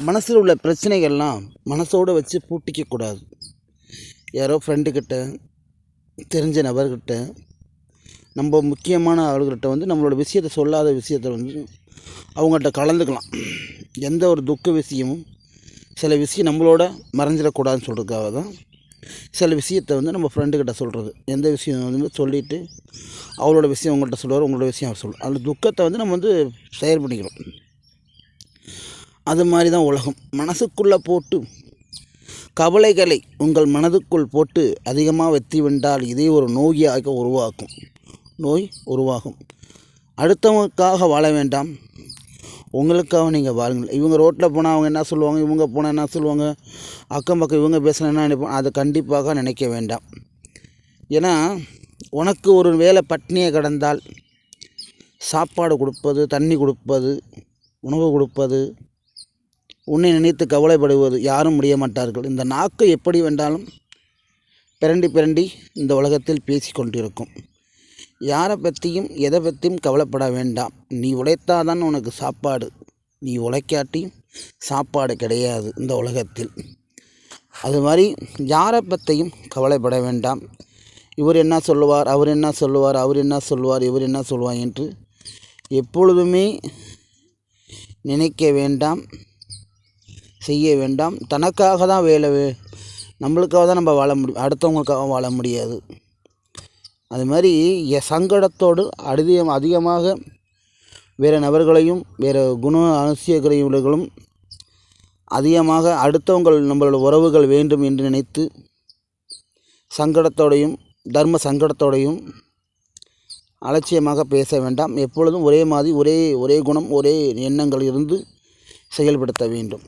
மனசில் உள்ள பிரச்சனைகள்லாம் மனசோடு வச்சு பூட்டிக்கக்கூடாது. யாரோ ஃப்ரெண்டுக்கிட்ட, தெரிஞ்ச நபர்கிட்ட, நம்ம முக்கியமான ஆளுகிட்ட நம்மளோட விஷயத்தை சொல்லாத விஷயத்தை அவங்கள்ட்ட கலந்துக்கலாம். எந்த ஒரு துக்க விஷயமும் சில விஷயம் நம்மளோட மறைஞ்சிடக்கூடாதுன்னு சொல்கிறதுக்காக தான் சில விஷயத்தை நம்ம ஃப்ரெண்டுக்கிட்ட சொல்கிறது. எந்த விஷயம் சொல்லிவிட்டு அவளோட விஷயம் உங்கள்கிட்ட சொல்லுவார், உங்களோட விஷயம் அவர் சொல்லுவார். அந்த துக்கத்தை நம்ம ஷேர் பண்ணிக்கிறோம். அது மாதிரி தான் உலகம். மனசுக்குள்ளே போட்டு கவலைகளை உங்கள் மனதுக்குள் போட்டு அதிகமாக வெற்றி வென்றால் இதே ஒரு நோயாக நோய் உருவாகும். அடுத்தவங்களுக்காக வாழ வேண்டாம், உங்களுக்காக நீங்கள் வாழுங்கள். இவங்க ரோட்டில் போனால் அவங்க என்ன சொல்லுவாங்க, இவங்க போனால் என்ன சொல்லுவாங்க, அக்கம் பக்கம் இவங்க பேசுனா என்ன நினைப்போம், அதை கண்டிப்பாக நினைக்க வேண்டாம். ஏன்னா உனக்கு ஒரு வேளை பட்னியை கடந்தால் சாப்பாடு கொடுப்பது, தண்ணி கொடுப்பது, உணவு கொடுப்பது, உன்னை நினைத்து கவலைப்படுவது யாரும் முடிய மாட்டார்கள். இந்த நாக்கு எப்படி வேண்டாலும் பிரண்டி பிரண்டி இந்த உலகத்தில் பேசி கொண்டிருக்கும். யாரை பற்றியும் எதை பற்றியும் கவலைப்பட வேண்டாம். நீ உழைத்தாதான் உனக்கு சாப்பாடு, நீ உழைக்காட்டியும் சாப்பாடு கிடையாது இந்த உலகத்தில். அது மாதிரி யாரை பற்றியும் கவலைப்பட வேண்டாம். இவர் என்ன சொல்லுவார், அவர் என்ன சொல்லுவார், அவர் என்ன சொல்லுவார், இவர் என்ன சொல்லுவார் என்று எப்பொழுதுமே நினைக்க வேண்டாம், செய்ய வேண்டாம். தனக்காக தான் நம்மளுக்காக தான் நம்ம வாழ முடியும், அடுத்தவங்களுக்காக வாழ முடியாது. அது மாதிரி சங்கடத்தோடு அதிகமாக வேறு நபர்களையும் வேறு அனுசியங்களும் அதிகமாக நம்மளோட உறவுகள் வேண்டும் என்று நினைத்து சங்கடத்தோடையும் தர்ம சங்கடத்தோடையும் அலட்சியமாக பேச வேண்டாம். எப்பொழுதும் ஒரே மாதிரி ஒரே குணம் ஒரே எண்ணங்கள் இருந்து செயல்படுத்த வேண்டும்.